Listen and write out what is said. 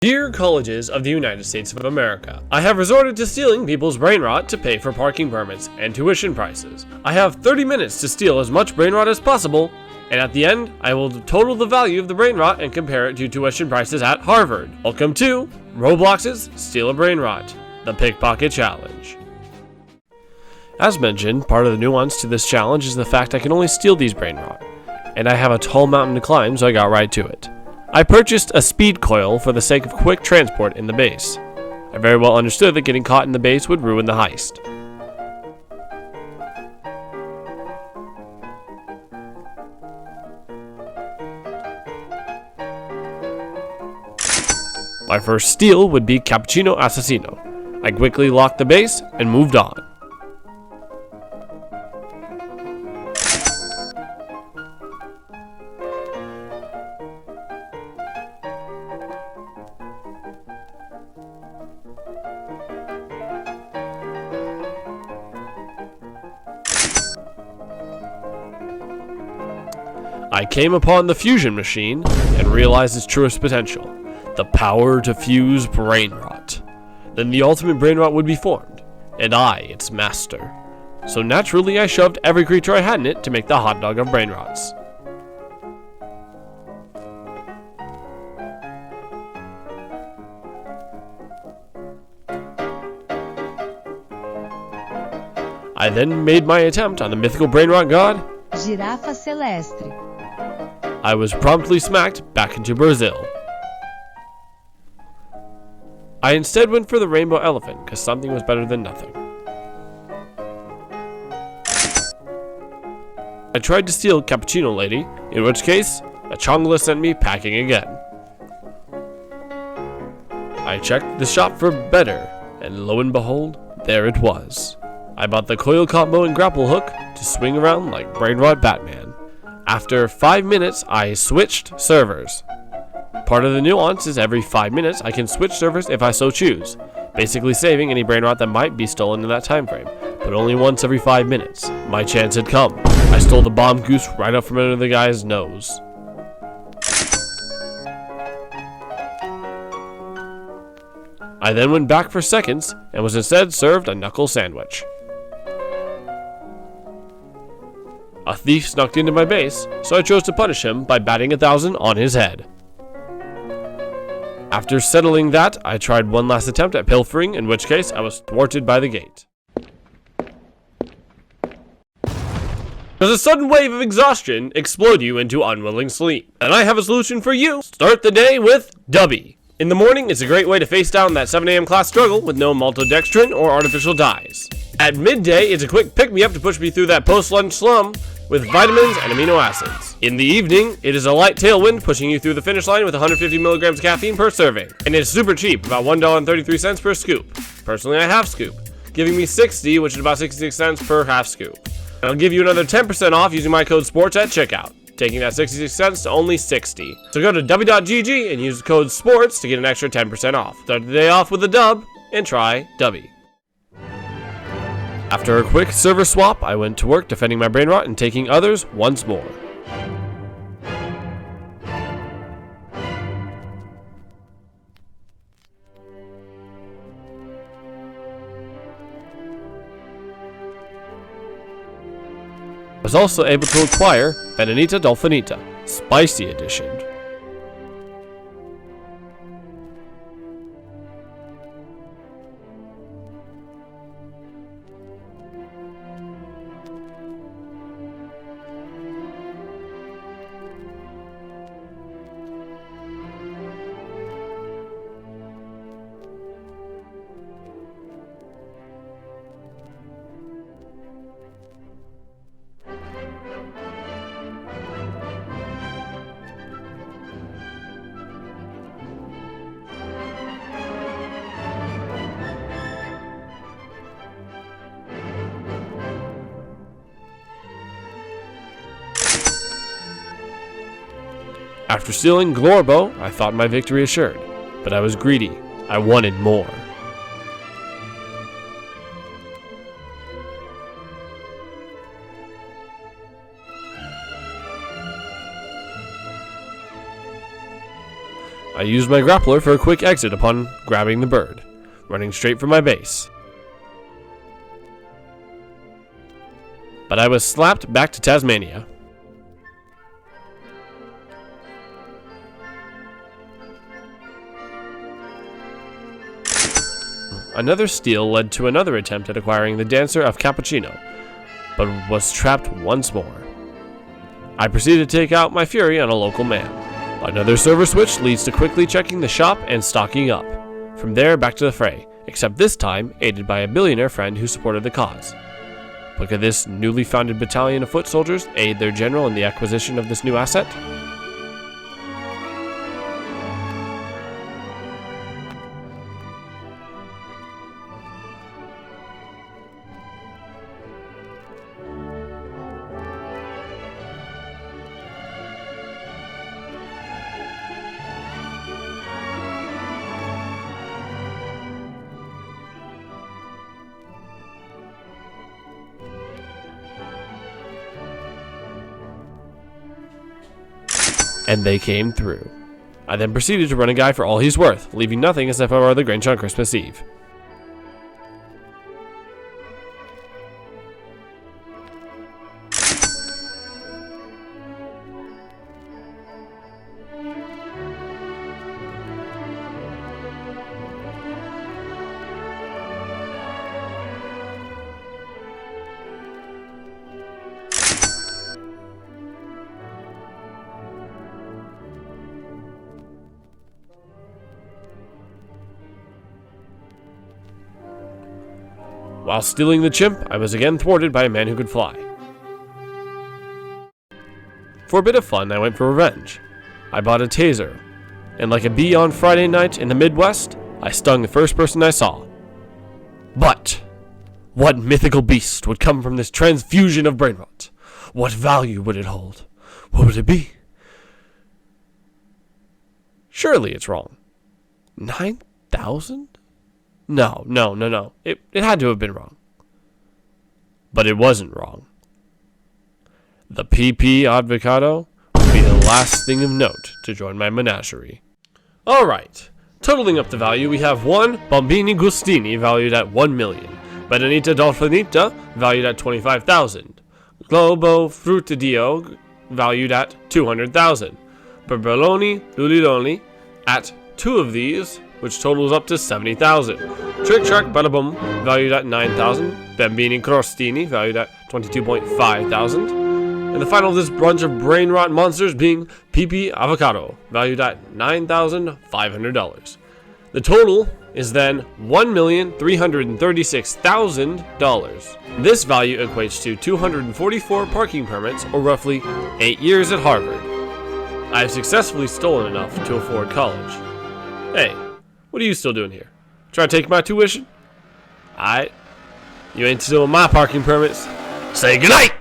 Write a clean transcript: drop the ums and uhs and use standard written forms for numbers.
Dear colleges of the United States of America, I have resorted to stealing people's brain rot to pay for parking permits and tuition prices. I have 30 minutes to steal as much brain rot as possible, and at the end, I will total the value of the brain rot and compare it to tuition prices at Harvard. Welcome to Roblox's Steal a Brain Rot, the Pickpocket Challenge. As mentioned, part of the nuance to this challenge is the fact I can only steal these brain rot, and I have a tall mountain to climb, so I got right to it. I purchased a speed coil for the sake of quick transport in the base. I very well understood that getting caught in the base would ruin the heist. My first steal would be Cappuccino Assassino. I quickly locked the base and moved on. I came upon the fusion machine and realized its truest potential, the power to fuse brain rot. Then the ultimate brain rot would be formed, and I, its master. So naturally I shoved every creature I had in it to make the hot dog of brain rots. I then made my attempt on the mythical brain rot god, Girafa Celestre. I was promptly smacked back into Brazil. I instead went for the rainbow elephant, because something was better than nothing. I tried to steal Cappuccino Lady, in which case, a Chongla sent me packing again. I checked the shop for better, and lo and behold, there it was. I bought the coil combo and grapple hook to swing around like brain rot Batman. After 5 minutes, I switched servers. Part of the nuance is every 5 minutes I can switch servers if I so choose, basically saving any brain rot that might be stolen in that time frame, but only once every 5 minutes. My chance had come. I stole the bomb goose right up from under the guy's nose. I then went back for seconds and was instead served a knuckle sandwich. A thief snuck into my base, so I chose to punish him by batting 1,000 on his head. After settling that, I tried one last attempt at pilfering, in which case I was thwarted by the gate. Does a sudden wave of exhaustion explode you into unwilling sleep? And I have a solution for you. Start the day with Dubby. In the morning, it's a great way to face down that 7 a.m. class struggle with no maltodextrin or artificial dyes. At midday, it's a quick pick-me-up to push me through that post-lunch slum with vitamins and amino acids. In the evening, it is a light tailwind pushing you through the finish line with 150 milligrams caffeine per serving. And it's super cheap, about $1.33 per scoop. Personally, I half scoop, giving me 60, which is about 66 cents per half scoop. And I'll give you another 10% off using my code SPORTS at checkout, taking that 66 cents to only 60. So go to dubby.gg and use the code SPORTS to get an extra 10% off. Start the day off with a dub and try Dubby. After a quick server swap, I went to work defending my brain rot and taking others once more. I was also able to acquire Benanita Dolfinita, Spicy Edition. After stealing Glorbo, I thought my victory assured, but I was greedy. I wanted more. I used my grappler for a quick exit upon grabbing the bird, running straight for my base. But I was slapped back to Tasmania. Another steal led to another attempt at acquiring the dancer of Cappuccino, but was trapped once more. I proceeded to take out my fury on a local man. Another server switch leads to quickly checking the shop and stocking up. From there back to the fray, except this time aided by a billionaire friend who supported the cause. But could this newly founded battalion of foot soldiers aid their general in the acquisition of this new asset? And they came through. I then proceeded to run a guy for all he's worth, leaving nothing as if I were the Grinch on Christmas Eve. While stealing the chimp, I was again thwarted by a man who could fly. For a bit of fun, I went for revenge. I bought a taser, and like a bee on Friday night in the Midwest, I stung the first person I saw. But what mythical beast would come from this transfusion of brainrot? What value would it hold? What would it be? Surely it's wrong. 9,000? No. It had to have been wrong. But it wasn't wrong. The PP Avocado would be the last thing of note to join my menagerie. Alright, totaling up the value, we have 1 Bombini Gustini valued at 1 million, Benedita Dolfinita valued at 25,000, Globo Frutidio valued at 200,000, Berboloni Luliloni at 2 of these, which totals up to 70,000. Trick Track Badaboom valued at 9,000. Bambini Crostini valued at 22.5 thousand. And the final of this bunch of brain rot monsters being PP Avocado valued at $9,500. The total is then $1,336,000. This value equates to 244 parking permits, or roughly 8 years at Harvard. I have successfully stolen enough to afford college. Hey, what are you still doing here? Try to take my tuition? Alright. You ain't stealing my parking permits. Say goodnight!